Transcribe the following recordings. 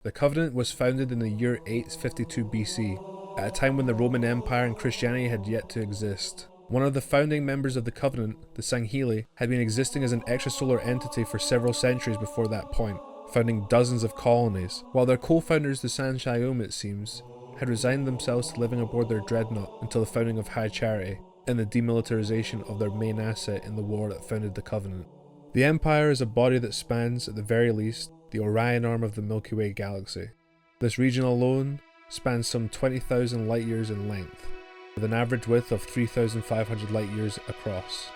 The Covenant was founded in the year 852 BC, at a time when the Roman Empire and Christianity had yet to exist. One of the founding members of the Covenant, the Sanghili, had been existing as an extrasolar entity for several centuries before that point, founding dozens of colonies, while their co-founders, the Sanshayum, it seems, had resigned themselves to living aboard their dreadnought until the founding of High Charity, and the demilitarization of their main asset in the war that founded the Covenant. The Empire is a body that spans, at the very least, the Orion arm of the Milky Way galaxy. This region alone spans some 20,000 light-years in length, with an average width of 3,500 light-years across.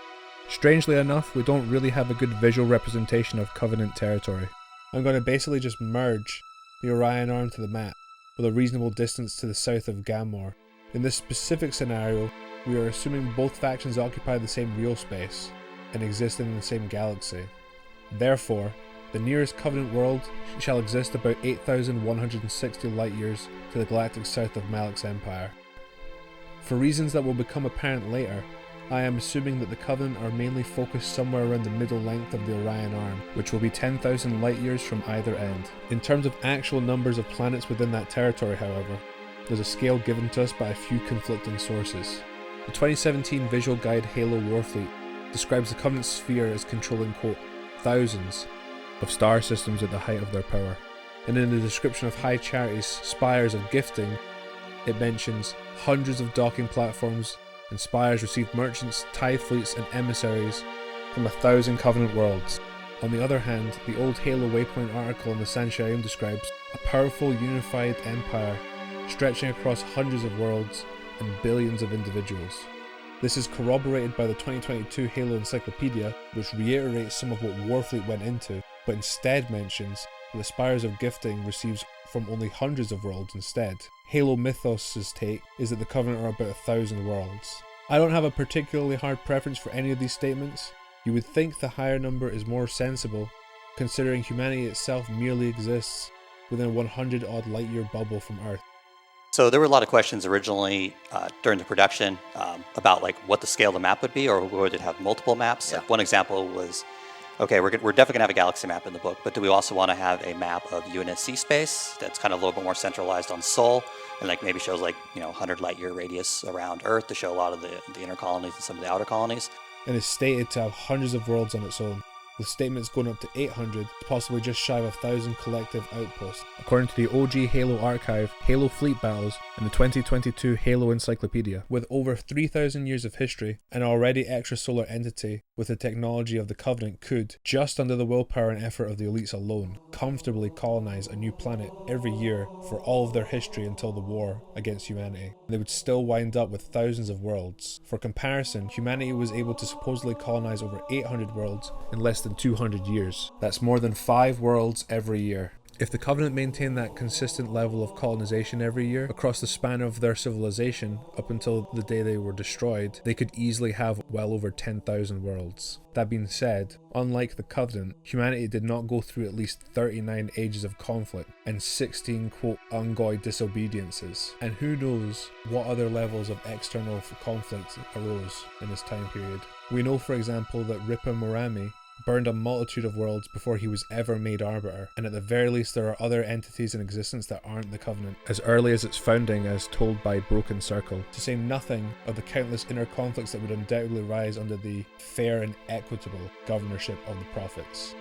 Strangely enough, we don't really have a good visual representation of Covenant territory. I'm going to basically just merge the Orion arm to the map, with a reasonable distance to the south of Gamor. In this specific scenario, we are assuming both factions occupy the same real space, and exist in the same galaxy. Therefore, the nearest Covenant world shall exist about 8,160 light-years to the galactic south of Malak's empire. For reasons that will become apparent later, I am assuming that the Covenant are mainly focused somewhere around the middle length of the Orion arm, which will be 10,000 light-years from either end. In terms of actual numbers of planets within that territory, however, there's a scale given to us by a few conflicting sources. The 2017 visual guide Halo Warfleet describes the Covenant sphere as controlling, quote, thousands of star systems at the height of their power. And in the description of High Charity's spires of gifting, it mentions hundreds of docking platforms, and spires received merchants, tithe fleets, and emissaries from 1,000 Covenant worlds. On the other hand, the old Halo Waypoint article in the Sanshayum describes a powerful unified empire stretching across hundreds of worlds and billions of individuals. This is corroborated by the 2022 Halo Encyclopedia, which reiterates some of what Warfleet went into, but instead mentions that the Spires of Gifting receives from only hundreds of worlds instead. Halo Mythos' take is that the Covenant are about 1,000 worlds. I don't have a particularly hard preference for any of these statements. You would think the higher number is more sensible, considering humanity itself merely exists within a 100-odd light-year bubble from Earth. So there were a lot of questions originally during the production about like what the scale of the map would be, or would it have multiple maps? Yeah. Like one example was, okay, we're definitely gonna have a galaxy map in the book, but do we also want to have a map of UNSC space that's kind of a little bit more centralized on Sol, and like maybe shows like 100 light year radius around Earth to show a lot of the inner colonies and some of the outer colonies? And is stated to have hundreds of worlds on its own, with statements going up to 800, possibly just shy of 1,000 collective outposts, according to the OG Halo Archive, Halo Fleet Battles, and the 2022 Halo Encyclopedia. With over 3,000 years of history, an already extrasolar entity with the technology of the Covenant could, just under the willpower and effort of the elites alone, comfortably colonize a new planet every year for all of their history until the war against humanity. They would still wind up with thousands of worlds. For comparison, humanity was able to supposedly colonize over 800 worlds in less than 200 years. That's more than 5 worlds every year. If the Covenant maintained that consistent level of colonization every year across the span of their civilization up until the day they were destroyed, they could easily have well over 10,000 worlds. That being said, unlike the Covenant, humanity did not go through at least 39 ages of conflict and 16 quote Unggoy disobediences. And who knows what other levels of external conflict arose in this time period. We know, for example, that Ripa Morami burned a multitude of worlds before he was ever made Arbiter, and at the very least there are other entities in existence that aren't the Covenant, as early as its founding as told by Broken Circle, to say nothing of the countless inner conflicts that would undoubtedly rise under the fair and equitable governorship of the Prophets.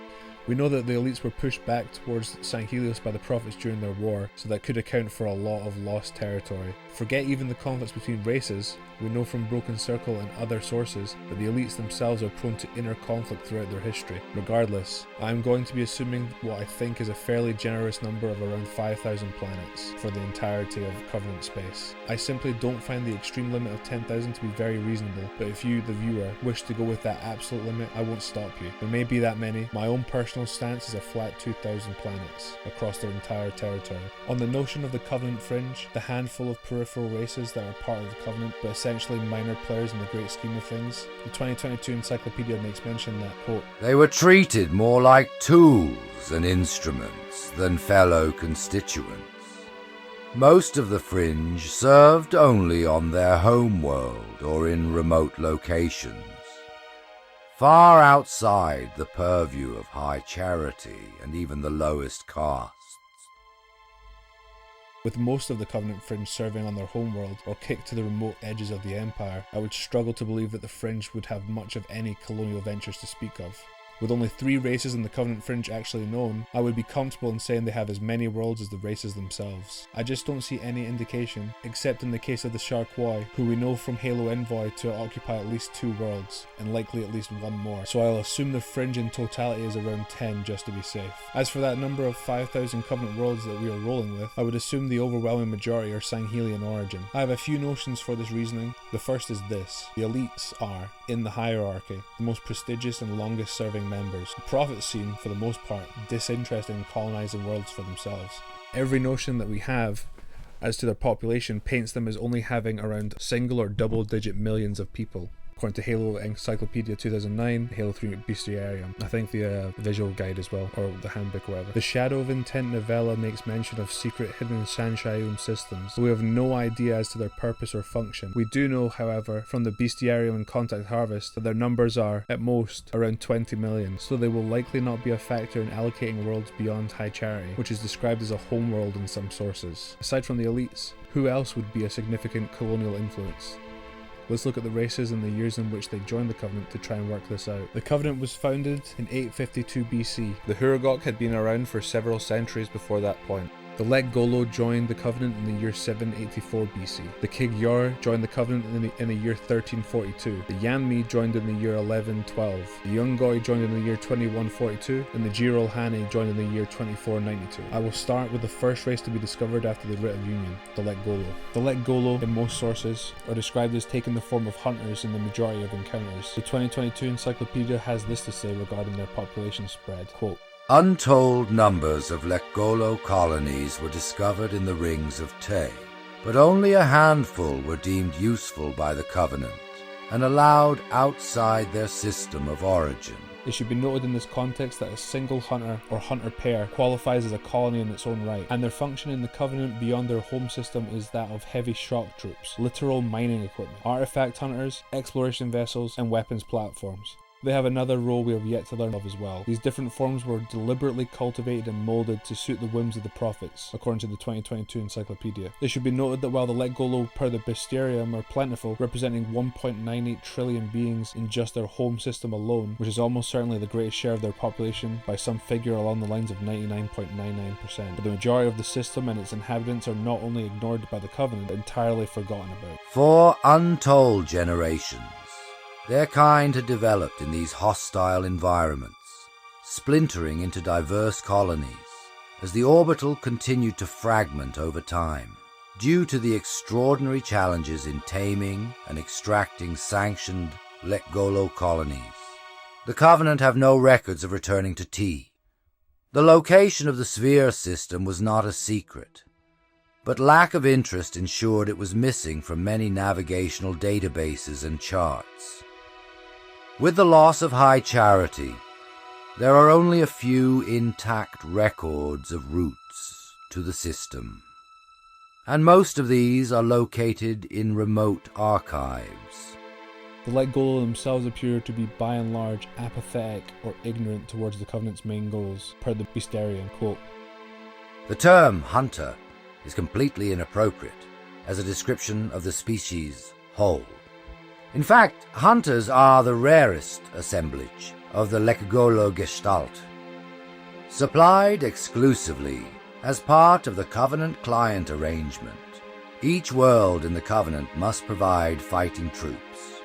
We know that the elites were pushed back towards Sanghelios by the Prophets during their war, so that could account for a lot of lost territory. Forget even the conflicts between races, we know from Broken Circle and other sources that the elites themselves are prone to inner conflict throughout their history. Regardless, I am going to be assuming what I think is a fairly generous number of around 5,000 planets for the entirety of Covenant space. I simply don't find the extreme limit of 10,000 to be very reasonable, but if you, the viewer, wish to go with that absolute limit, I won't stop you. There may be that many. My own personal stance is a flat 2,000 planets across their entire territory. On the notion of the Covenant fringe, the handful of peripheral races that are part of the Covenant, but essentially minor players in the great scheme of things, the 2022 Encyclopedia makes mention that, quote, they were treated more like tools and instruments than fellow constituents. Most of the fringe served only on their home world or in remote locations, far outside the purview of high charity and even the lowest castes. With most of the Covenant Fringe serving on their homeworld or kicked to the remote edges of the Empire, I would struggle to believe that the Fringe would have much of any colonial ventures to speak of. With only 3 races in the Covenant Fringe actually known, I would be comfortable in saying they have as many worlds as the races themselves. I just don't see any indication, except in the case of the Sharkwai, who we know from Halo Envoy to occupy at least 2 worlds, and likely at least 1 more, so I'll assume the Fringe in totality is around 10 just to be safe. As for that number of 5,000 Covenant worlds that we are rolling with, I would assume the overwhelming majority are Sangheli in origin. I have a few notions for this reasoning. The first is this: the elites are, in the hierarchy, the most prestigious and longest serving members. The prophets seem, for the most part, disinterested in colonizing worlds for themselves. Every notion that we have as to their population paints them as only having around single or double digit millions of people. According to Halo Encyclopedia 2009, Halo 3 Bestiarium, I think the visual guide as well, or the handbook or whatever. The Shadow of Intent novella makes mention of secret hidden Sanshayum systems, but we have no idea as to their purpose or function. We do know, however, from the Bestiarium and Contact Harvest, that their numbers are, at most, around 20 million, so they will likely not be a factor in allocating worlds beyond High Charity, which is described as a homeworld in some sources. Aside from the elites, who else would be a significant colonial influence? Let's look at the races and the years in which they joined the Covenant to try and work this out. The Covenant was founded in 852 BC. The Hurugok had been around for several centuries before that point. The Lekgolo joined the Covenant in the year 784 BC. The Kig-Yar joined the Covenant in the year 1342. The Yanme'e joined in the year 1112. The Unggoy joined in the year 2142. And the Jiralhanae joined in the year 2492. I will start with the first race to be discovered after the Writ of Union, the Lekgolo. The Lekgolo, in most sources, are described as taking the form of hunters in the majority of encounters. The 2022 Encyclopedia has this to say regarding their population spread, quote, Untold numbers of Lekgolo colonies were discovered in the rings of Te, but only a handful were deemed useful by the Covenant and allowed outside their system of origin. It should be noted in this context that a single hunter or hunter pair qualifies as a colony in its own right, and their function in the Covenant beyond their home system is that of heavy shock troops, literal mining equipment, artifact hunters, exploration vessels, and weapons platforms. They have another role we have yet to learn of as well. These different forms were deliberately cultivated and molded to suit the whims of the prophets, according to the 2022 Encyclopedia. It should be noted that while the Lekgolo per the Bestiarium are plentiful, representing 1.98 trillion beings in just their home system alone, which is almost certainly the greatest share of their population by some figure along the lines of 99.99%. But the majority of the system and its inhabitants are not only ignored by the Covenant, but entirely forgotten about. For untold generations, their kind had developed in these hostile environments, splintering into diverse colonies as the orbital continued to fragment over time, due to the extraordinary challenges in taming and extracting sanctioned Lekgolo colonies. The Covenant have no records of returning to T. The location of the sphere system was not a secret, but lack of interest ensured it was missing from many navigational databases and charts. With the loss of High Charity, there are only a few intact records of routes to the system, and most of these are located in remote archives. The Lekgolo themselves appear to be by and large apathetic or ignorant towards the Covenant's main goals, per the Bestiarium, quote, The term hunter is completely inappropriate as a description of the species whole. In fact, hunters are the rarest assemblage of the Lekgolo gestalt, supplied exclusively as part of the Covenant client arrangement. Each world in the Covenant must provide fighting troops.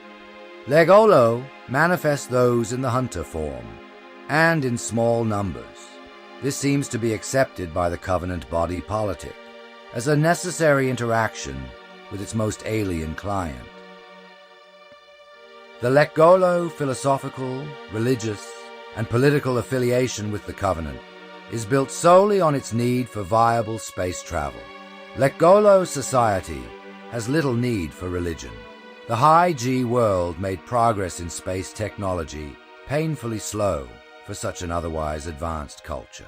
Lekgolo manifest those in the hunter form, and in small numbers. This seems to be accepted by the Covenant body politic as a necessary interaction with its most alien client. The Lekgolo philosophical, religious, and political affiliation with the Covenant is built solely on its need for viable space travel. Lekgolo society has little need for religion. The High G world made progress in space technology painfully slow for such an otherwise advanced culture.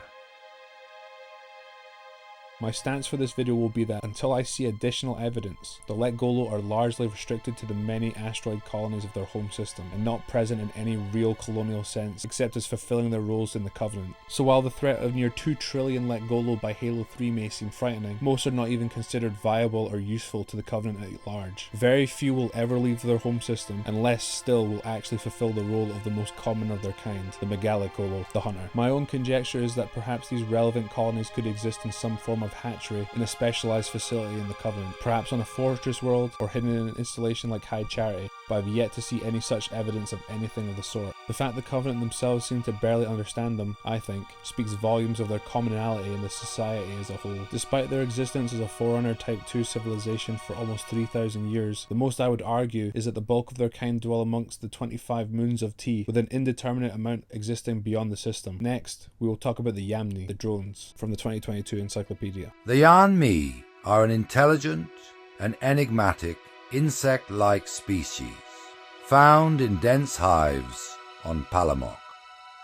My stance for this video will be that until I see additional evidence, the Lekgolo are largely restricted to the many asteroid colonies of their home system, and not present in any real colonial sense, except as fulfilling their roles in the Covenant. So while the threat of near 2 trillion Lekgolo by Halo 3 may seem frightening, most are not even considered viable or useful to the Covenant at large. Very few will ever leave their home system, and less still will actually fulfill the role of the most common of their kind, the Lekgolo, the hunter. My own conjecture is that perhaps these relevant colonies could exist in some form of hatchery in a specialized facility in the Covenant, perhaps on a fortress world or hidden in an installation like High Charity, but I've yet to see any such evidence of anything of the sort. The fact the Covenant themselves seem to barely understand them, I think, speaks volumes of their commonality in the society as a whole. Despite their existence as a Forerunner Type 2 civilization for almost 3,000 years, the most I would argue is that the bulk of their kind dwell amongst the 25 moons of T, with an indeterminate amount existing beyond the system. Next, we will talk about the Yanme'e, the drones, from the 2022 encyclopedia. The Yanme'e are an intelligent and enigmatic insect-like species found in dense hives on Palamok.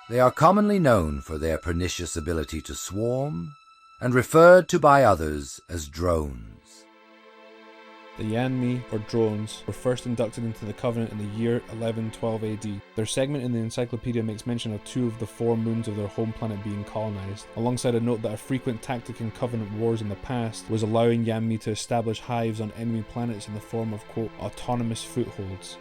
They are commonly known for their pernicious ability to swarm and referred to by others as drones. The Yanme'e, or drones, were first inducted into the Covenant in the year 1112 AD. Their segment in the encyclopedia makes mention of 2 of the 4 moons of their home planet being colonized, alongside a note that a frequent tactic in Covenant wars in the past was allowing Yanme'e to establish hives on enemy planets in the form of, quote, autonomous footholds.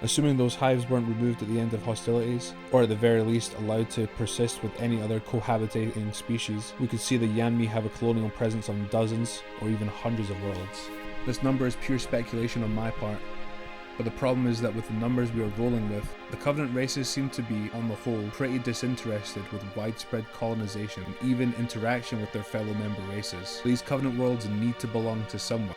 Assuming those hives weren't removed at the end of hostilities, or at the very least allowed to persist with any other cohabitating species, we could see the Yanme'e have a colonial presence on dozens or even hundreds of worlds. This number is pure speculation on my part, but the problem is that with the numbers we are rolling with, the Covenant races seem to be, on the whole, pretty disinterested with widespread colonization and even interaction with their fellow member races. These Covenant worlds need to belong to someone.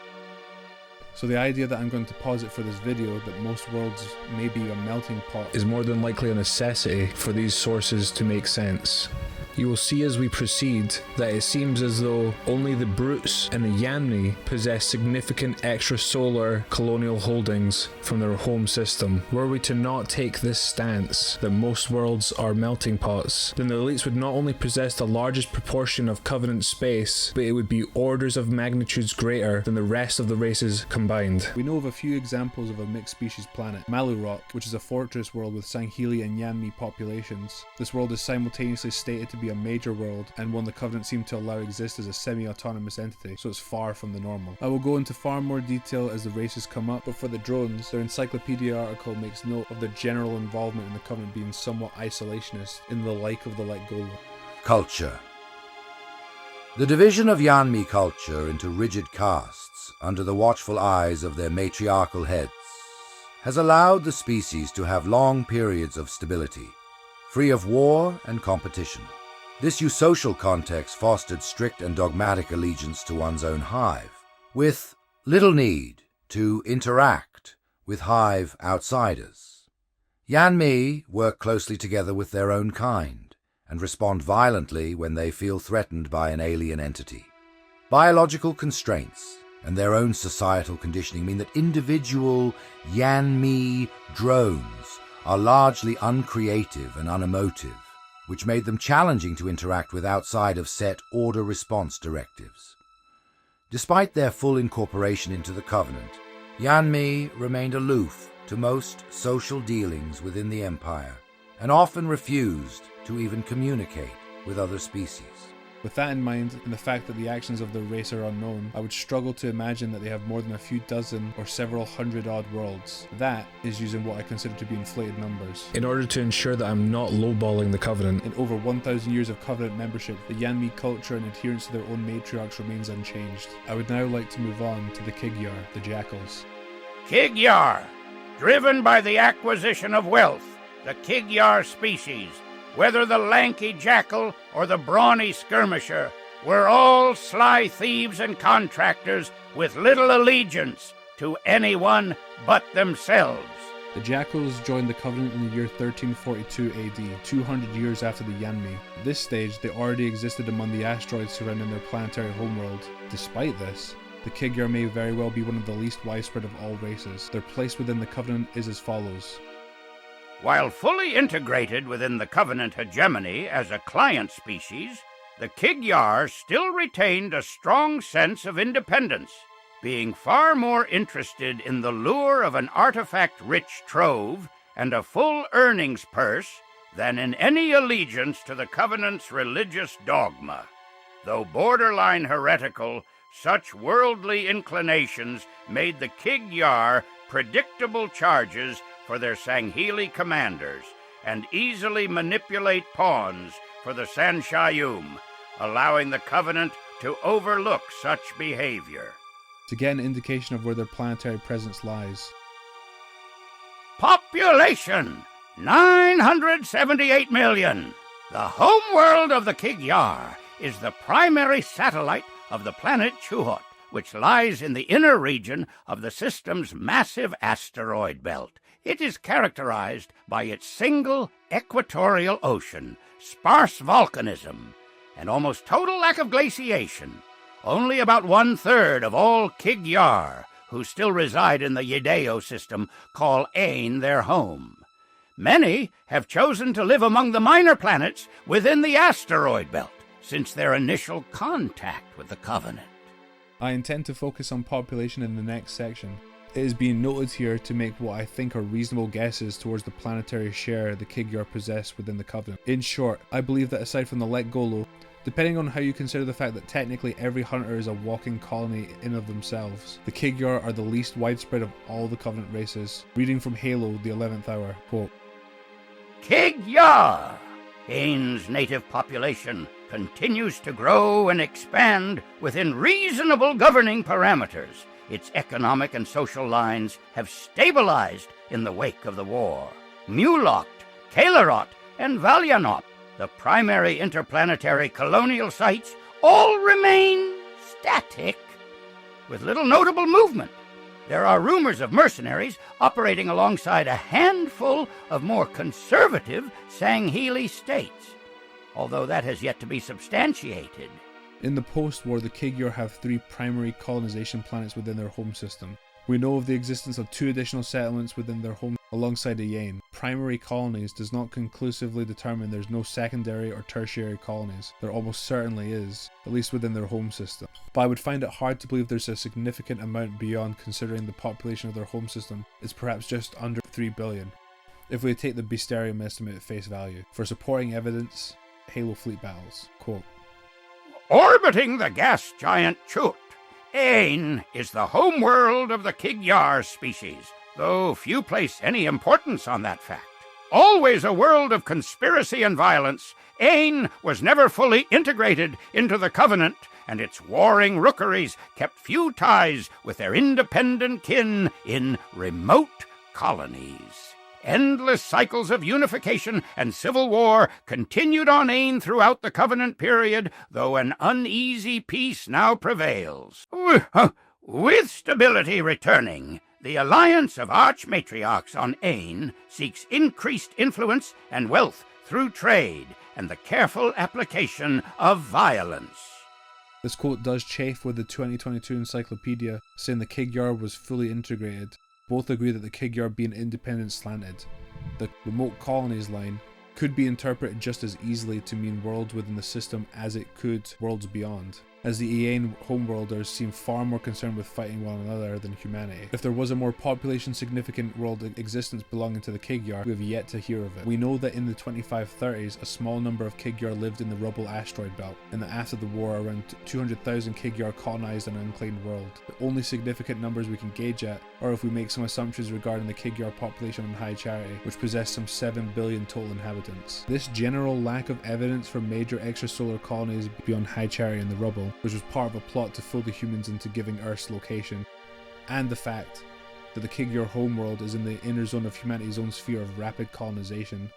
So the idea that I'm going to posit for this video that most worlds may be a melting pot is more than likely a necessity for these sources to make sense. You will see as we proceed that it seems as though only the Brutes and the Yanme'e possess significant extrasolar colonial holdings from their home system. Were we to not take this stance that most worlds are melting pots, then the elites would not only possess the largest proportion of Covenant space, but it would be orders of magnitudes greater than the rest of the races combined. We know of a few examples of a mixed species planet, Malurok, which is a fortress world with Sangheli and Yanme'e populations. This world is simultaneously stated to be a major world and one the Covenant seem to allow exist as a semi-autonomous entity, so it's far from the normal. I will go into far more detail as the races come up, but for the drones, their encyclopedia article makes note of their general involvement in the Covenant being somewhat isolationist, in the like of the Lekgolo. Culture. The division of Yanme'e culture into rigid castes under the watchful eyes of their matriarchal heads has allowed the species to have long periods of stability, free of war and competition. This eusocial context fostered strict and dogmatic allegiance to one's own hive, with little need to interact with hive outsiders. Yanme'e work closely together with their own kind, and respond violently when they feel threatened by an alien entity. Biological constraints and their own societal conditioning mean that individual Yanme'e drones are largely uncreative and unemotive, which made them challenging to interact with outside of set order-response directives. Despite their full incorporation into the Covenant, Yanme'e remained aloof to most social dealings within the Empire, and often refused to even communicate with other species. With that in mind, and the fact that the actions of their race are unknown, I would struggle to imagine that they have more than a few dozen or several hundred odd worlds. That is using what I consider to be inflated numbers. In order to ensure that I'm not lowballing the Covenant, in over 1,000 years of Covenant membership, the Yanme'e culture and adherence to their own matriarchs remains unchanged. I would now like to move on to the Kig-Yar, the jackals. Kig-Yar, driven by the acquisition of wealth, the Kig-Yar species, whether the lanky jackal or the brawny skirmisher, were all sly thieves and contractors with little allegiance to anyone but themselves. The jackals joined the Covenant in the year 1342 AD, 200 years after the Yanme'e. At this stage, they already existed among the asteroids surrounding their planetary homeworld. Despite this, the Kig-Yar may very well be one of the least widespread of all races. Their place within the Covenant is as follows. While fully integrated within the Covenant hegemony as a client species, the Kig-Yar still retained a strong sense of independence, being far more interested in the lure of an artifact-rich trove and a full earnings purse than in any allegiance to the Covenant's religious dogma. Though borderline heretical, such worldly inclinations made the Kig-Yar predictable charges for their Sangheili commanders and easily manipulate pawns for the Sanshayum, allowing the Covenant to overlook such behavior. To get an indication of where their planetary presence lies. Population 978 million. The homeworld of the Kig-Yar is the primary satellite of the planet Chuhot, which lies in the inner region of the system's massive asteroid belt. It is characterized by its single equatorial ocean, sparse volcanism, and almost total lack of glaciation. Only about 1/3 of all Kig-Yar, who still reside in the Yedeo system, call Ain their home. Many have chosen to live among the minor planets within the asteroid belt since their initial contact with the Covenant. I intend to focus on population in the next section. It is being noted here to make what I think are reasonable guesses towards the planetary share the Kig-Yar possess within the Covenant. In short, I believe that aside from the Lekgolo, depending on how you consider the fact that technically every hunter is a walking colony in of themselves, the Kig-Yar are the least widespread of all the Covenant races. Reading from Halo, the 11th Hour, quote, Kig-Yar, Ain's native population, continues to grow and expand within reasonable governing parameters. Its economic and social lines have stabilized in the wake of the war. Mulocht, Kalerot, and Valyanop, the primary interplanetary colonial sites, all remain static, with little notable movement. There are rumors of mercenaries operating alongside a handful of more conservative Sangheili states, although that has yet to be substantiated. In the post-war, the Kig-Yar have 3 primary colonization planets within their home system. We know of the existence of 2 additional settlements within their home alongside Ain. Primary colonies does not conclusively determine there's no secondary or tertiary colonies. There almost certainly is, at least within their home system. But I would find it hard to believe there's a significant amount beyond, considering the population of their home system is perhaps just under 3 billion. If we take the Beasterium estimate at face value. For supporting evidence, Halo fleet battles. Quote, Orbiting the gas giant Chut, Ain is the homeworld of the Kig-Yar species, though few place any importance on that fact. Always a world of conspiracy and violence, Ain was never fully integrated into the Covenant, and its warring rookeries kept few ties with their independent kin in remote colonies. Endless cycles of unification and civil war continued on Ain throughout the Covenant period, though an uneasy peace now prevails. With stability returning, the alliance of archmatriarchs on Ain seeks increased influence and wealth through trade and the careful application of violence. This quote does chafe with the 2022 encyclopedia saying the Kig-Yar was fully integrated. Both agree that the Kig-Yar being independent slanted. The remote colonies line could be interpreted just as easily to mean worlds within the system as it could worlds beyond, as the Ain homeworlders seem far more concerned with fighting one another than humanity. If there was a more population significant world existence belonging to the Kig-Yar, we have yet to hear of it. We know that in the 2530s, a small number of Kig-Yar lived in the rubble asteroid belt, and that after the war, around 200,000 Kig-Yar colonized an unclaimed world. The only significant numbers we can gauge at are if we make some assumptions regarding the Kig-Yar population on High Charity, which possess some 7 billion total inhabitants. This general lack of evidence for major extrasolar colonies beyond High Charity and the rubble, which was part of a plot to fool the humans into giving Earth's location, and the fact that the Kig-Yar homeworld is in the inner zone of humanity's own sphere of rapid colonization,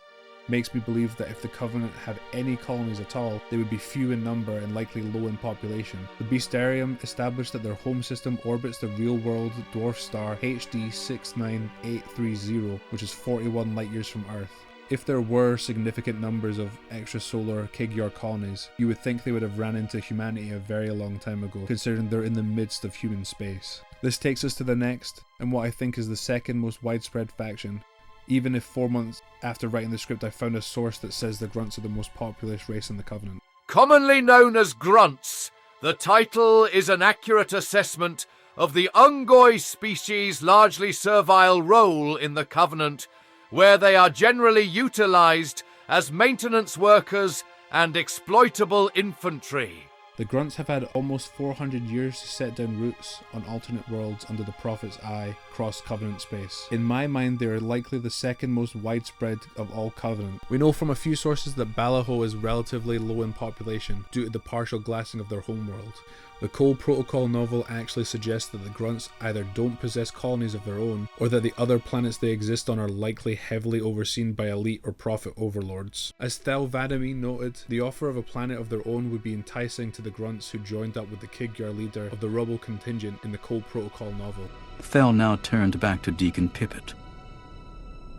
makes me believe that if the Covenant have any colonies at all, they would be few in number and likely low in population. The Beasterium established that their home system orbits the real-world dwarf star HD 69830, which is 41 light-years from Earth. If there were significant numbers of extrasolar Kig-Yar colonies, you would think they would have ran into humanity a very long time ago, considering they're in the midst of human space. This takes us to the next, and what I think is the second most widespread faction. Even if 4 months after writing the script I found a source that says the Grunts are the most populous race in the Covenant. Commonly known as grunts, the title is an accurate assessment of the Unggoy species' largely servile role in the Covenant, where they are generally utilized as maintenance workers and exploitable infantry. The grunts have had almost 400 years to set down roots on alternate worlds under the Prophet's eye, cross-Covenant space. In my mind, they are likely the second most widespread of all Covenant. We know from a few sources that Balaho is relatively low in population due to the partial glassing of their homeworld. The Cole Protocol novel actually suggests that the grunts either don't possess colonies of their own, or that the other planets they exist on are likely heavily overseen by elite or prophet overlords. As Thel Vadami noted, the offer of a planet of their own would be enticing to the grunts who joined up with the Kig-Yar leader of the rebel contingent in the Cole Protocol novel. Thel now turned back to Deacon Pippet.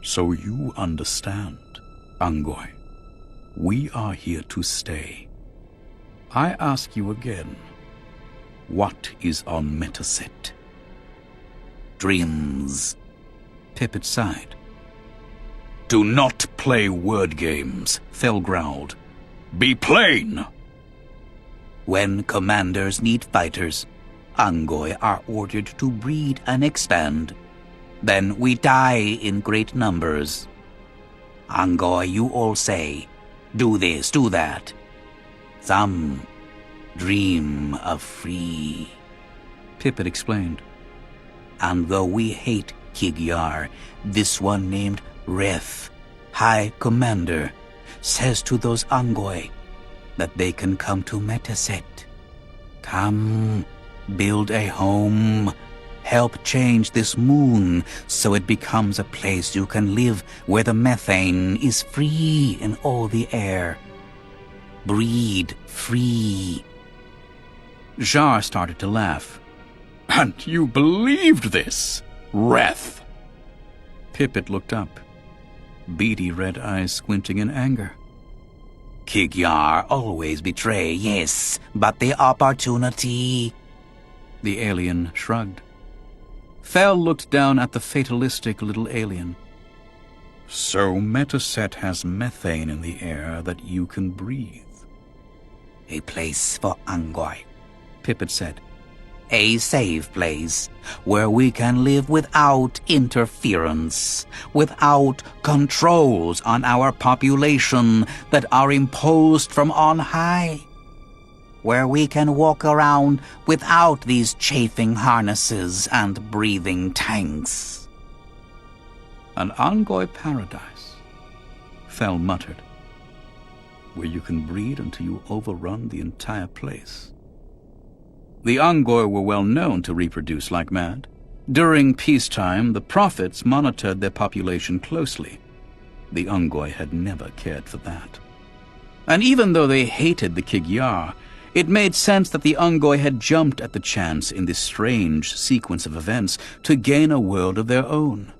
So you understand, Unggoy. We are here to stay. I ask you again, what is on Metaset? Dreams. Pippet sighed. Do not play word games, Thel growled. Be plain! When commanders need fighters, Unggoy are ordered to breed and expand. Then we die in great numbers. Unggoy, you all say, do this, do that. Some dream of free, Pippet explained. And though we hate Kig-Yar, this one named Reth, High Commander, says to those Unggoy that they can come to Metaset. Come, build a home, help change this moon so it becomes a place you can live where the methane is free in all the air. Breed free. Jar started to laugh. And you believed this, Reth? Pippet looked up, beady red eyes squinting in anger. Kig-Yar always betray, yes, but the opportunity... The alien shrugged. Thel looked down at the fatalistic little alien. So Metaset has methane in the air that you can breathe. A place for Unggoy, Pippet said. A safe place where we can live without interference, without controls on our population that are imposed from on high, where we can walk around without these chafing harnesses and breathing tanks. An Unggoy paradise, Thel muttered, where you can breed until you overrun the entire place. The Unggoy were well known to reproduce like mad. During peacetime, the prophets monitored their population closely. The Unggoy had never cared for that. And even though they hated the Kig-Yar, it made sense that the Unggoy had jumped at the chance in this strange sequence of events to gain a world of their own.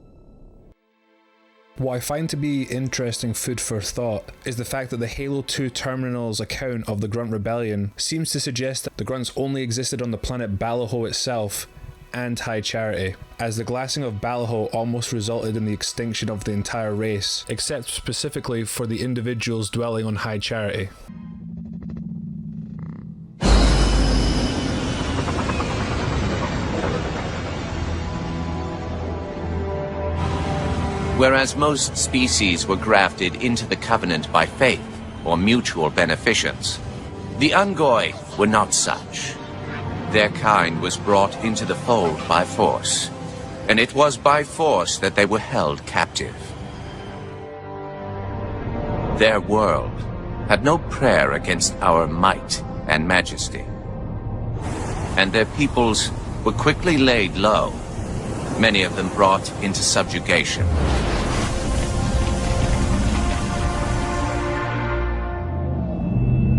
What I find to be interesting food for thought is the fact that the Halo 2 Terminal's account of the Grunt Rebellion seems to suggest that the Grunts only existed on the planet Balaho itself and High Charity, as the glassing of Balaho almost resulted in the extinction of the entire race, except specifically for the individuals dwelling on High Charity. Whereas most species were grafted into the Covenant by faith or mutual beneficence, the Unggoy were not such. Their kind was brought into the fold by force, and it was by force that they were held captive. Their world had no prayer against our might and majesty, and their peoples were quickly laid low, many of them brought into subjugation.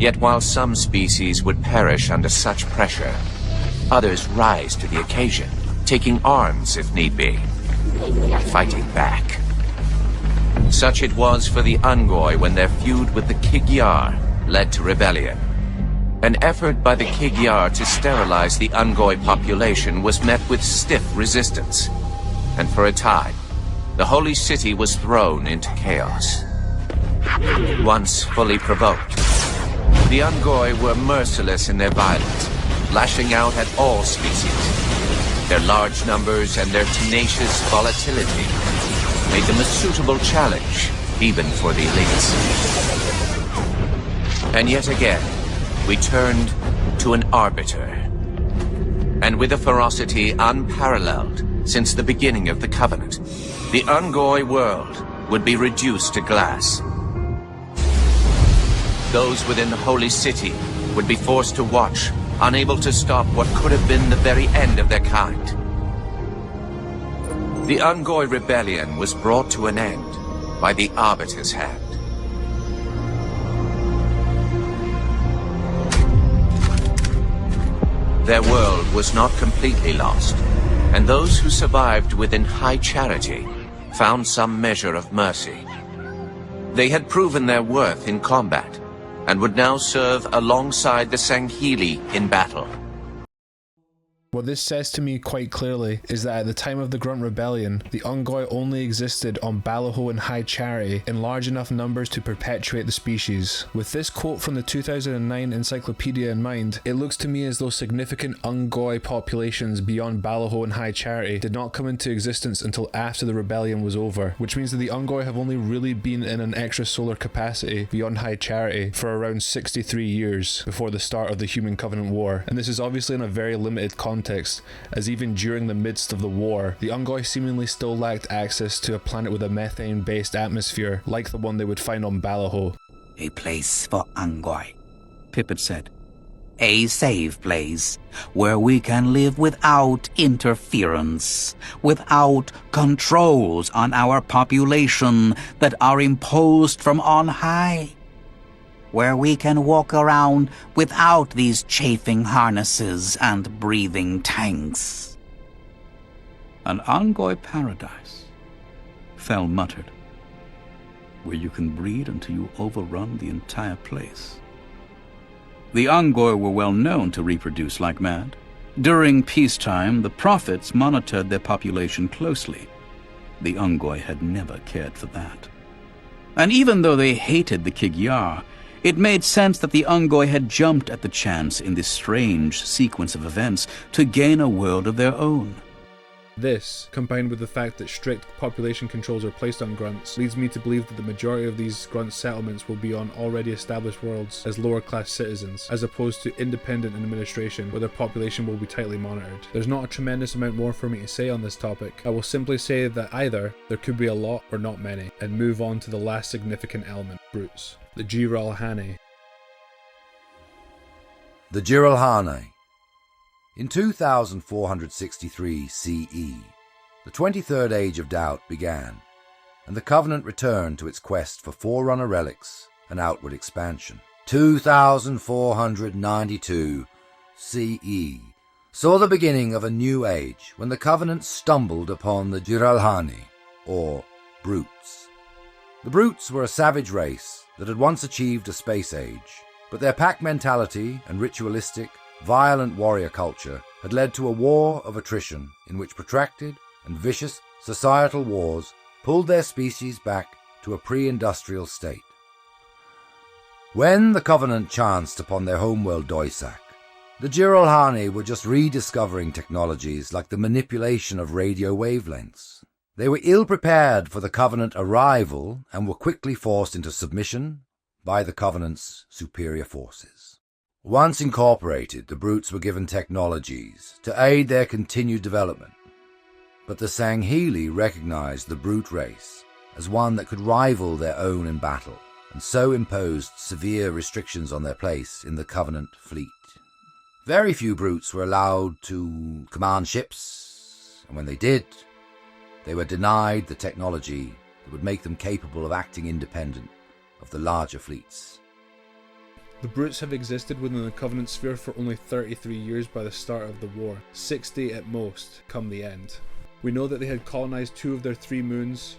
Yet while some species would perish under such pressure, others rise to the occasion, taking arms if need be, fighting back. Such it was for the Unggoy when their feud with the Kig-Yar led to rebellion. An effort by the Kig-Yar to sterilize the Unggoy population was met with stiff resistance, and for a time, the holy city was thrown into chaos. Once fully provoked, The Unggoy were merciless in their violence, lashing out at all species. Their large numbers and their tenacious volatility made them a suitable challenge, even for the elites. And yet again, we turned to an arbiter. And with a ferocity unparalleled since the beginning of the Covenant, the Unggoy world would be reduced to glass. Those within the Holy City would be forced to watch, unable to stop what could have been the very end of their kind. The Unggoy rebellion was brought to an end by the Arbiter's hand. Their world was not completely lost, and those who survived within high charity found some measure of mercy. They had proven their worth in combat, and would now serve alongside the Sangheili in battle. What this says to me quite clearly is that at the time of the Grunt Rebellion, the Unggoy only existed on Balaho and High Charity in large enough numbers to perpetuate the species. With this quote from the 2009 encyclopedia in mind, it looks to me as though significant Unggoy populations beyond Balaho and High Charity did not come into existence until after the rebellion was over, which means that the Unggoy have only really been in an extrasolar capacity beyond High Charity for around 63 years before the start of the Human Covenant War, and this is obviously in a very limited context, as even during the midst of the war, the Unggoy seemingly still lacked access to a planet with a methane-based atmosphere like the one they would find on Balaho. A place for Unggoy, Pippet said. A safe place where we can live without interference, without controls on our population that are imposed from on high. Where we can walk around without these chafing harnesses and breathing tanks. An Unggoy paradise, Fel muttered, where you can breed until you overrun the entire place. The Unggoy were well known to reproduce like mad. During peacetime, the prophets monitored their population closely. The Unggoy had never cared for that. And even though they hated the Kig-Yar, it made sense that the Unggoy had jumped at the chance in this strange sequence of events to gain a world of their own. This, combined with the fact that strict population controls are placed on grunts, leads me to believe that the majority of these grunt settlements will be on already established worlds as lower class citizens, as opposed to independent administration where their population will be tightly monitored. There's not a tremendous amount more for me to say on this topic. I will simply say that either there could be a lot or not many, and move on to the last significant element, brutes. The Jiralhanae. The Jiralhanae. In 2463 CE, the 23rd Age of Doubt began, and the Covenant returned to its quest for Forerunner relics and outward expansion. 2492 CE saw the beginning of a new age when the Covenant stumbled upon the Jiralhanae, or brutes. The brutes were a savage race that had once achieved a space age, but their pack mentality and ritualistic, violent warrior culture had led to a war of attrition in which protracted and vicious societal wars pulled their species back to a pre-industrial state. When the Covenant chanced upon their homeworld Doisak, the Jiralhanae were just rediscovering technologies like the manipulation of radio wavelengths. They were ill-prepared for the Covenant arrival and were quickly forced into submission by the Covenant's superior forces. Once incorporated, the brutes were given technologies to aid their continued development, but the Sangheili recognized the brute race as one that could rival their own in battle, and so imposed severe restrictions on their place in the Covenant fleet. Very few brutes were allowed to command ships, and when they did, they were denied the technology that would make them capable of acting independent of the larger fleets. The brutes have existed within the Covenant sphere for only 33 years by the start of the war, 60 at most come the end. We know that they had colonized 2 of their 3 moons,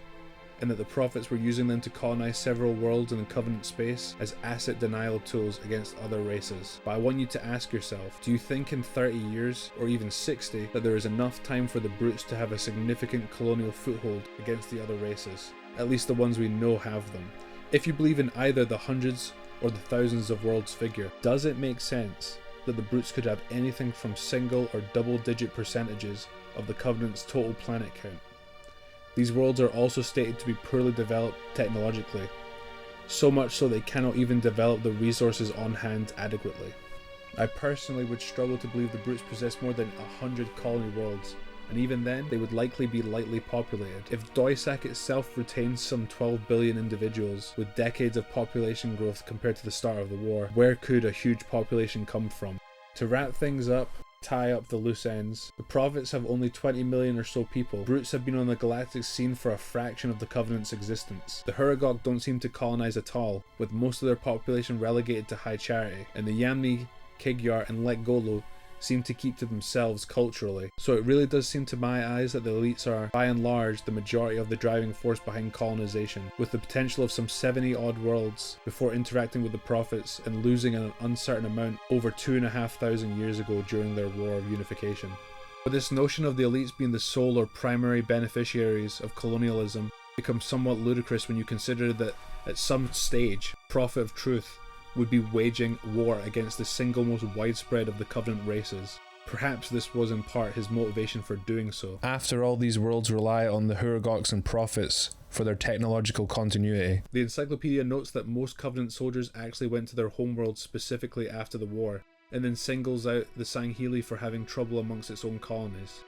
and that the prophets were using them to colonize several worlds in the Covenant space as asset denial tools against other races. But I want you to ask yourself, do you think in 30 years, or even 60, that there is enough time for the brutes to have a significant colonial foothold against the other races? At least the ones we know have them. If you believe in either the hundreds or the thousands of worlds figure, does it make sense that the brutes could have anything from single or double-digit percentages of the Covenant's total planet count? These worlds are also stated to be poorly developed technologically, so much so they cannot even develop the resources on hand adequately. I personally would struggle to believe the brutes possess more than 100 colony worlds, and even then, they would likely be lightly populated. If Doisak itself retains some 12 billion individuals, with decades of population growth compared to the start of the war, where could a huge population come from? To wrap things up, tie up the loose ends, the Prophets have only 20 million or so people. Brutes have been on the galactic scene for a fraction of the Covenant's existence. The Huragok don't seem to colonize at all, with most of their population relegated to high charity, and the Yanme'e, Kig-Yar and Lekgolo seem to keep to themselves culturally. So it really does seem to my eyes that the elites are, by and large, the majority of the driving force behind colonization, with the potential of some 70 odd worlds before interacting with the Prophets and losing an uncertain amount over 2,500 years ago during their war of unification. But this notion of the elites being the sole or primary beneficiaries of colonialism becomes somewhat ludicrous when you consider that at some stage, Prophet of Truth would be waging war against the single most widespread of the Covenant races. Perhaps this was in part his motivation for doing so. After all, these worlds rely on the Huragoks and Prophets for their technological continuity. The encyclopedia notes that most Covenant soldiers actually went to their homeworld specifically after the war, and then singles out the Sangheili for having trouble amongst its own colonies.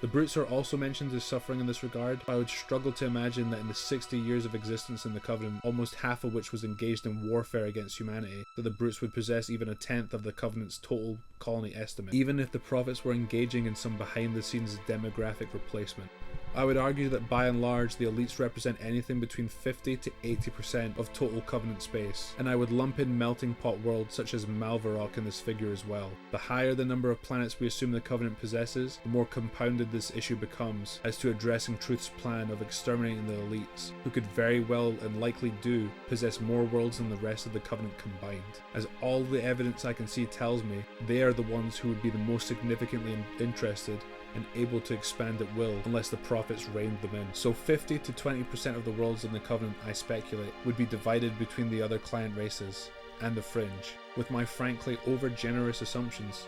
The brutes are also mentioned as suffering in this regard, but I would struggle to imagine that in the 60 years of existence in the Covenant, almost half of which was engaged in warfare against humanity, that the brutes would possess even a tenth of the Covenant's total colony estimate, even if the Prophets were engaging in some behind-the-scenes demographic replacement. I would argue that by and large the elites represent anything between 50 to 80% of total Covenant space, and I would lump in melting pot worlds such as Malvarok in this figure as well. The higher the number of planets we assume the Covenant possesses, the more compounded this issue becomes as to addressing Truth's plan of exterminating the elites, who could very well and likely do possess more worlds than the rest of the Covenant combined, as all the evidence I can see tells me they are the ones who would be the most significantly interested and able to expand at will unless the Prophets reined them in. So 50 to 20% of the worlds in the Covenant, I speculate, would be divided between the other client races and the Fringe. With my frankly over-generous assumptions,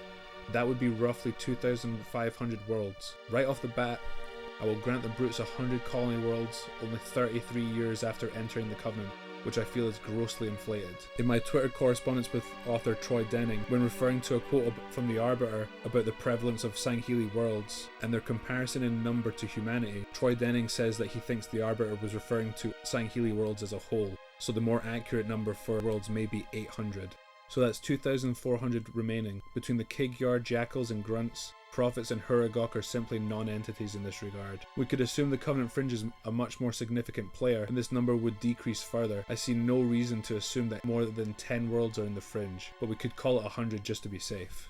that would be roughly 2,500 worlds. Right off the bat, I will grant the brutes 100 colony worlds only 33 years after entering the Covenant, which I feel is grossly inflated. In my Twitter correspondence with author Troy Denning, when referring to a quote from the Arbiter about the prevalence of Sangheili worlds and their comparison in number to humanity, Troy Denning says that he thinks the Arbiter was referring to Sangheili worlds as a whole, so the more accurate number for worlds may be 800. So that's 2,400 remaining. Between the Kig-Yar, Jackals and Grunts, Prophets and Huragok are simply non-entities in this regard. We could assume the Covenant Fringe is a much more significant player, and this number would decrease further. I see no reason to assume that more than 10 worlds are in the Fringe, but we could call it 100 just to be safe.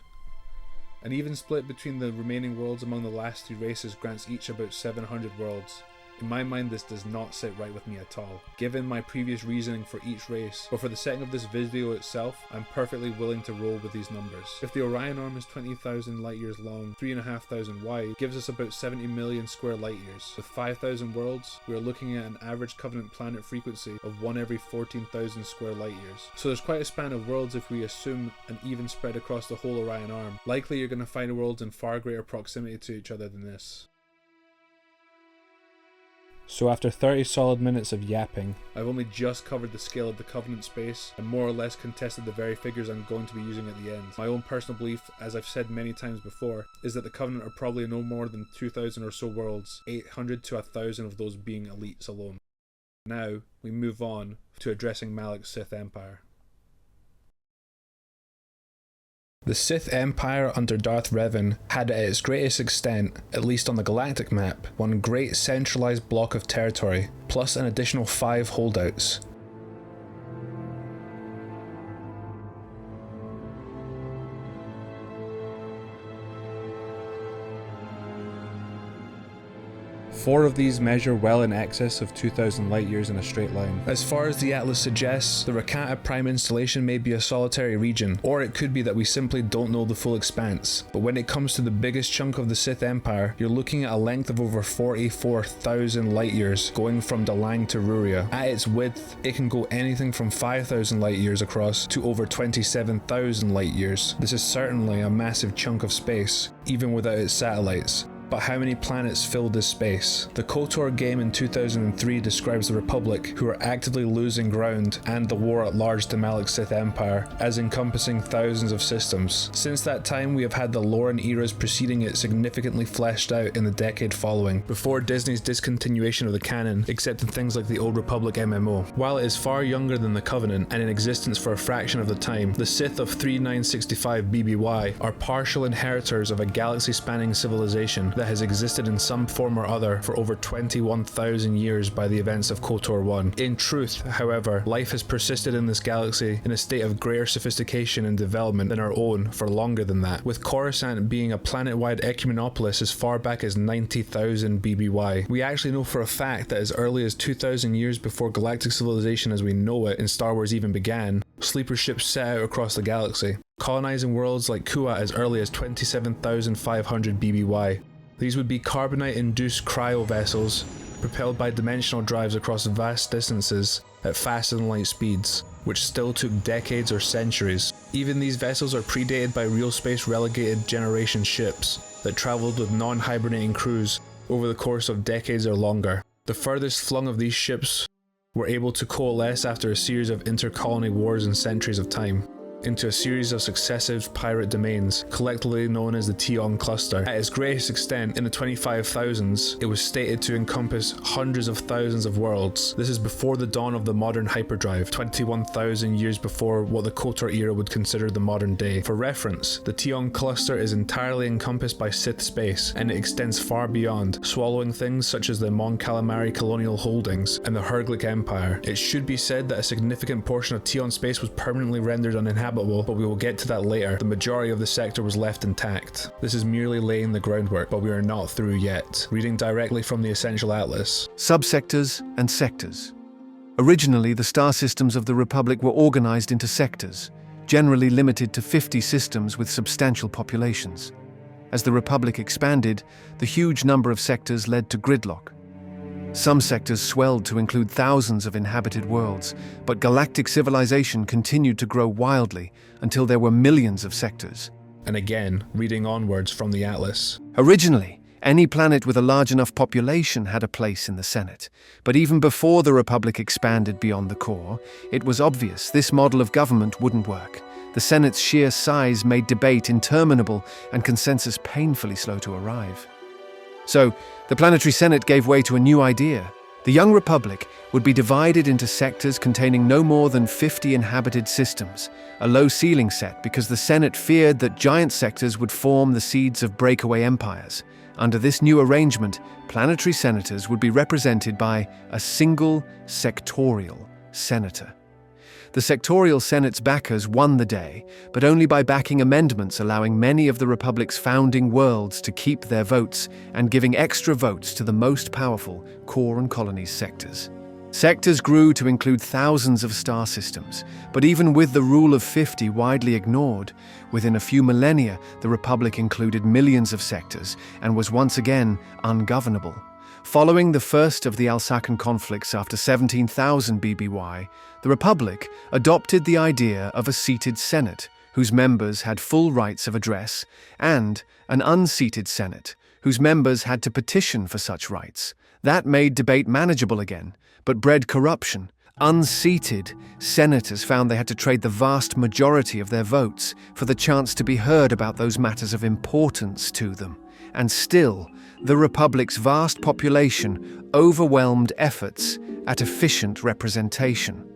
An even split between the remaining worlds among the last three races grants each about 700 worlds. In my mind, this does not sit right with me at all. Given my previous reasoning for each race, but for the sake of this video itself, I'm perfectly willing to roll with these numbers. If the Orion Arm is 20,000 light years long, 3,500 wide, gives us about 70 million square light years. With 5,000 worlds, we are looking at an average Covenant planet frequency of 1 every 14,000 square light years. So there's quite a span of worlds if we assume an even spread across the whole Orion Arm. Likely you're going to find worlds in far greater proximity to each other than this. So after 30 solid minutes of yapping, I've only just covered the scale of the Covenant space and more or less contested the very figures I'm going to be using at the end. My own personal belief, as I've said many times before, is that the Covenant are probably no more than 2,000 or so worlds, 800 to 1,000 of those being elites alone. Now, we move on to addressing Malak's Sith Empire. The Sith Empire under Darth Revan had at its greatest extent, at least on the galactic map, one great centralized block of territory, plus an additional 5 holdouts. 4 of these measure well in excess of 2,000 light years in a straight line. As far as the atlas suggests, the Rakata Prime installation may be a solitary region, or it could be that we simply don't know the full expanse. But when it comes to the biggest chunk of the Sith Empire, you're looking at a length of over 44,000 light years, going from Dalang to Ruria. At its width, it can go anything from 5,000 light years across to over 27,000 light years. This is certainly a massive chunk of space, even without its satellites. But how many planets fill this space? The KOTOR game in 2003 describes the Republic, who are actively losing ground, and the war at large to Malak's Sith Empire, as encompassing thousands of systems. Since that time, we have had the lore and eras preceding it significantly fleshed out in the decade following, before Disney's discontinuation of the canon, except in things like the Old Republic MMO. While it is far younger than the Covenant, and in existence for a fraction of the time, the Sith of 3965 BBY are partial inheritors of a galaxy-spanning civilization that has existed in some form or other for over 21,000 years by the events of KOTOR 1. In truth, however, life has persisted in this galaxy in a state of greater sophistication and development than our own for longer than that, with Coruscant being a planet-wide ecumenopolis as far back as 90,000 BBY. We actually know for a fact that as early as 2,000 years before galactic civilization as we know it in Star Wars even began, sleeper ships set out across the galaxy, colonizing worlds like Kua as early as 27,500 BBY. These would be carbonite-induced cryo vessels, propelled by dimensional drives across vast distances at faster than light speeds, which still took decades or centuries. Even these vessels are predated by real space relegated generation ships that travelled with non-hibernating crews over the course of decades or longer. The furthest flung of these ships were able to coalesce after a series of inter-colony wars and centuries of time, into a series of successive pirate domains, collectively known as the Tion Cluster. At its greatest extent, in the 25,000s, it was stated to encompass hundreds of thousands of worlds. This is before the dawn of the modern hyperdrive, 21,000 years before what the KOTOR era would consider the modern day. For reference, the Tion Cluster is entirely encompassed by Sith space, and it extends far beyond, swallowing things such as the Mon Calamari colonial holdings and the Herglic Empire. It should be said that a significant portion of Tion space was permanently rendered uninhabitable, but we will get to that later. The majority of the sector was left intact. This is merely laying the groundwork, but we are not through yet. Reading directly from the Essential Atlas. Subsectors and sectors. Originally, the star systems of the Republic were organized into sectors, generally limited to 50 systems with substantial populations. As the Republic expanded, the huge number of sectors led to gridlock. Some sectors swelled to include thousands of inhabited worlds, but galactic civilization continued to grow wildly until there were millions of sectors. And again, reading onwards from the Atlas. Originally, any planet with a large enough population had a place in the Senate, but even before the Republic expanded beyond the core, it was obvious this model of government wouldn't work. The Senate's sheer size made debate interminable and consensus painfully slow to arrive. So, the Planetary Senate gave way to a new idea. The young Republic would be divided into sectors containing no more than 50 inhabited systems, a low ceiling set because the Senate feared that giant sectors would form the seeds of breakaway empires. Under this new arrangement, planetary senators would be represented by a single sectorial senator. The sectorial Senate's backers won the day, but only by backing amendments allowing many of the Republic's founding worlds to keep their votes and giving extra votes to the most powerful core and colonies sectors. Sectors grew to include thousands of star systems, but even with the rule of 50 widely ignored, within a few millennia the Republic included millions of sectors and was once again ungovernable. Following the first of the Alsacan conflicts after 17,000 BBY, the Republic adopted the idea of a seated Senate, whose members had full rights of address, and an unseated Senate, whose members had to petition for such rights. That made debate manageable again, but bred corruption. Unseated senators found they had to trade the vast majority of their votes for the chance to be heard about those matters of importance to them. And still, the Republic's vast population overwhelmed efforts at efficient representation.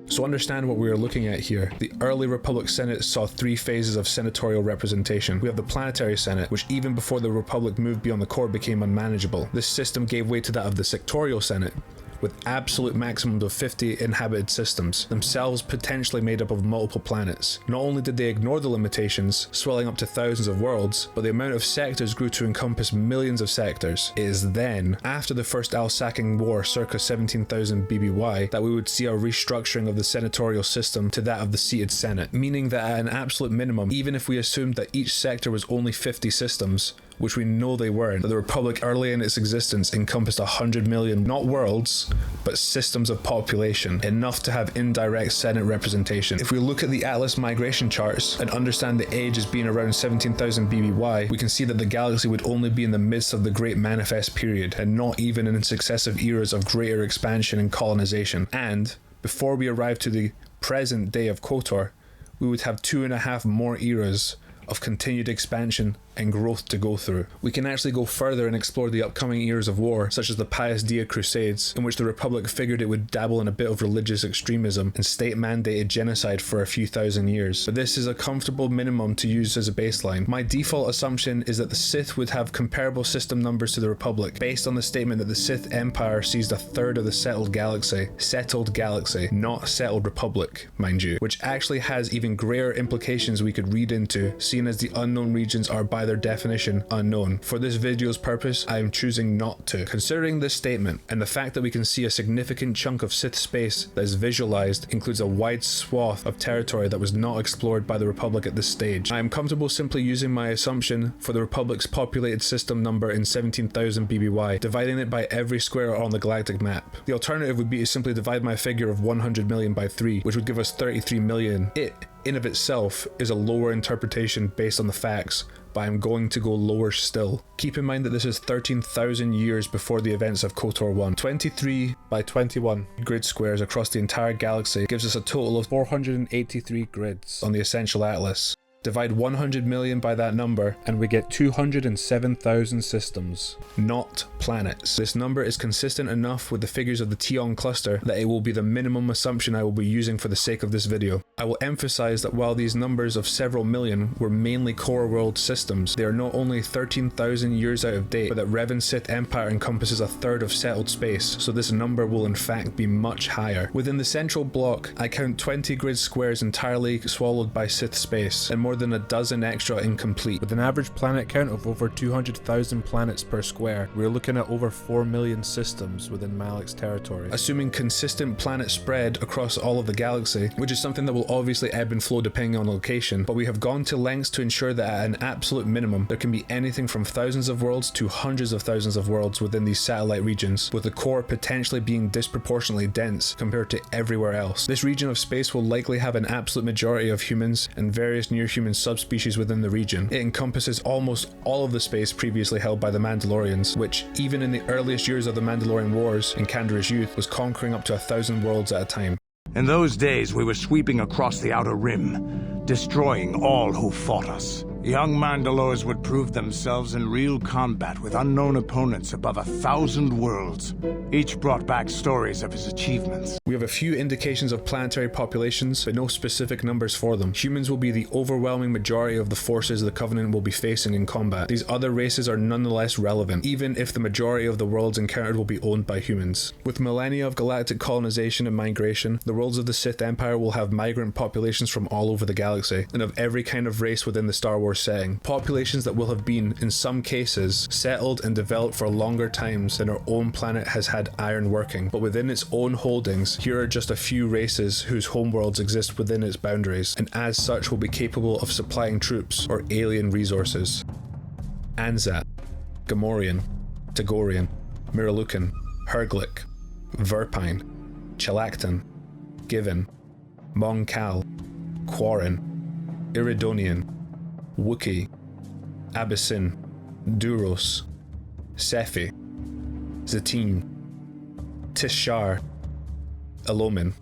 So understand what we are looking at here. The early Republic Senate saw 3 phases of senatorial representation. We have the Planetary Senate, which even before the Republic moved beyond the core became unmanageable. This system gave way to that of the Sectorial Senate, with absolute maximums of 50 inhabited systems, themselves potentially made up of multiple planets. Not only did they ignore the limitations, swelling up to thousands of worlds, but the amount of sectors grew to encompass millions of sectors. It is then, after the first Alsacian War circa 17,000 BBY, that we would see a restructuring of the senatorial system to that of the seated Senate, meaning that at an absolute minimum, even if we assumed that each sector was only 50 systems, which we know they weren't, that the Republic early in its existence encompassed 100 million, not worlds, but systems of population, enough to have indirect Senate representation. If we look at the Atlas migration charts and understand the age as being around 17,000 BBY, we can see that the galaxy would only be in the midst of the Great Manifest period, and not even in successive eras of greater expansion and colonization. And, before we arrive to the present day of KOTOR, we would have 2.5 more eras of continued expansion and growth to go through. We can actually go further and explore the upcoming eras of war, such as the Pius Dia Crusades, in which the Republic figured it would dabble in a bit of religious extremism and state-mandated genocide for a few thousand years. But this is a comfortable minimum to use as a baseline. My default assumption is that the Sith would have comparable system numbers to the Republic, based on the statement that the Sith Empire seized a third of the settled galaxy, not settled Republic, mind you, which actually has even greater implications we could read into, seeing as the unknown regions are by their definition unknown. For this video's purpose, I am choosing not to. Considering this statement, and the fact that we can see a significant chunk of Sith space that is visualized includes a wide swath of territory that was not explored by the Republic at this stage, I am comfortable simply using my assumption for the Republic's populated system number in 17,000 BBY, dividing it by every square on the galactic map. The alternative would be to simply divide my figure of 100 million by 3, which would give us 33 million. It, in of itself, is a lower interpretation based on the facts, but I'm going to go lower still. Keep in mind that this is 13,000 years before the events of KOTOR 1. 23 by 21 grid squares across the entire galaxy gives us a total of 483 grids on the Essential Atlas. Divide 100 million by that number, and we get 207,000 systems, not planets. This number is consistent enough with the figures of the Tion cluster that it will be the minimum assumption I will be using for the sake of this video. I will emphasize that while these numbers of several million were mainly core world systems, they are not only 13,000 years out of date, but that Revan's Sith Empire encompasses a third of settled space, so this number will in fact be much higher. Within the central block, I count 20 grid squares entirely swallowed by Sith space, and more than a dozen extra incomplete. With an average planet count of over 200,000 planets per square, we're looking at over 4 million systems within Malak's territory. Assuming consistent planet spread across all of the galaxy, which is something that will obviously ebb and flow depending on location, but we have gone to lengths to ensure that at an absolute minimum, there can be anything from thousands of worlds to hundreds of thousands of worlds within these satellite regions, with the core potentially being disproportionately dense compared to everywhere else. This region of space will likely have an absolute majority of humans and various near-human subspecies within the region. It encompasses almost all of the space previously held by the Mandalorians, which, even in the earliest years of the Mandalorian Wars in Kandaras youth, was conquering up to 1,000 worlds at a time. In those days, we were sweeping across the Outer Rim, destroying all who fought us. Young Mandalores would prove themselves in real combat with unknown opponents above 1,000 worlds. Each brought back stories of his achievements. We have a few indications of planetary populations, but no specific numbers for them. Humans will be the overwhelming majority of the forces the Covenant will be facing in combat. These other races are nonetheless relevant, even if the majority of the worlds encountered will be owned by humans. With millennia of galactic colonization and migration, the worlds of the Sith Empire will have migrant populations from all over the galaxy, and of every kind of race within the Star Wars setting. Populations that will have been, in some cases, settled and developed for longer times than our own planet has had iron working. But within its own holdings, here are just a few races whose homeworlds exist within its boundaries, and as such will be capable of supplying troops or alien resources. Anzat, Gamorrean, Tagorian, Miralukan, Herglick, Verpine, Chalactan, Given, Mon Cal, Quarren, Iridonian, Wookiee, Abyssin, Duros, Sephi, Zatine, Tishar, Elomin,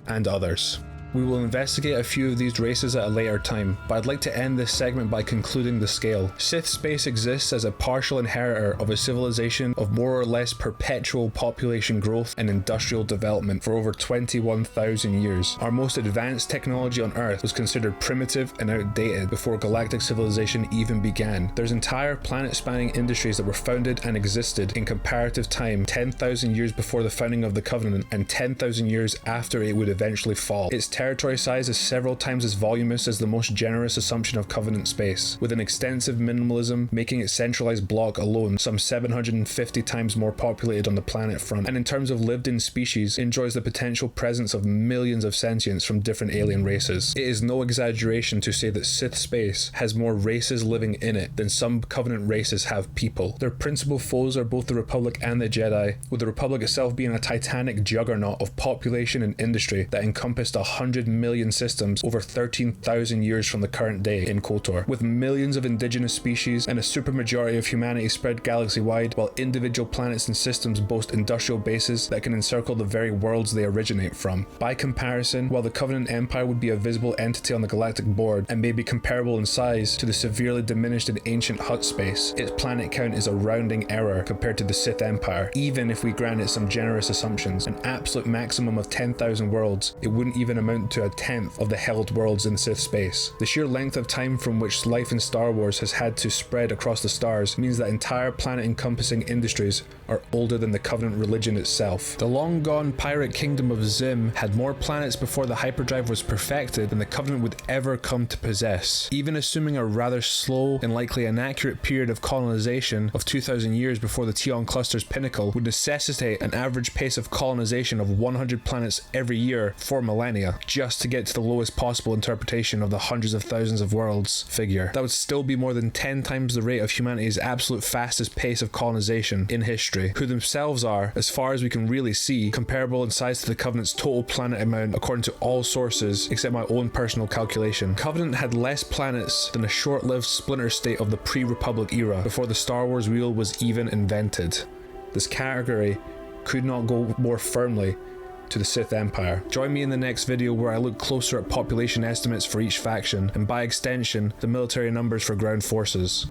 and others. We will investigate a few of these races at a later time, but I'd like to end this segment by concluding the scale. Sith space exists as a partial inheritor of a civilization of more or less perpetual population growth and industrial development for over 21,000 years. Our most advanced technology on Earth was considered primitive and outdated before galactic civilization even began. There's entire planet-spanning industries that were founded and existed in comparative time 10,000 years before the founding of the Covenant and 10,000 years after it would eventually fall. Its territory size is several times as voluminous as the most generous assumption of Covenant space, with an extensive minimalism making its centralized block alone some 750 times more populated on the planet front, and in terms of lived-in species, enjoys the potential presence of millions of sentients from different alien races. It is no exaggeration to say that Sith space has more races living in it than some Covenant races have people. Their principal foes are both the Republic and the Jedi, with the Republic itself being a titanic juggernaut of population and industry that encompassed 100 million systems over 13,000 years from the current day in KOTOR, with millions of indigenous species and a supermajority of humanity spread galaxy-wide, while individual planets and systems boast industrial bases that can encircle the very worlds they originate from. By comparison, while the Covenant Empire would be a visible entity on the galactic board and may be comparable in size to the severely diminished and ancient Hutt space, its planet count is a rounding error compared to the Sith Empire. Even if we grant it some generous assumptions, an absolute maximum of 10,000 worlds, it wouldn't even amount to a tenth of the held worlds in Sith space. The sheer length of time from which life in Star Wars has had to spread across the stars means that entire planet-encompassing industries are older than the Covenant religion itself. The long-gone pirate kingdom of Zim had more planets before the hyperdrive was perfected than the Covenant would ever come to possess. Even assuming a rather slow and likely inaccurate period of colonization of 2,000 years before the Tion cluster's pinnacle would necessitate an average pace of colonization of 100 planets every year for millennia, just to get to the lowest possible interpretation of the hundreds of thousands of worlds figure. That would still be more than 10 times the rate of humanity's absolute fastest pace of colonization in history, who themselves are, as far as we can really see, comparable in size to the Covenant's total planet amount according to all sources except my own personal calculation. Covenant had less planets than a short-lived splinter state of the pre-Republic era before the Star Wars wheel was even invented. This category could not go more firmly to the Sith Empire. Join me in the next video where I look closer at population estimates for each faction, and by extension, the military numbers for ground forces.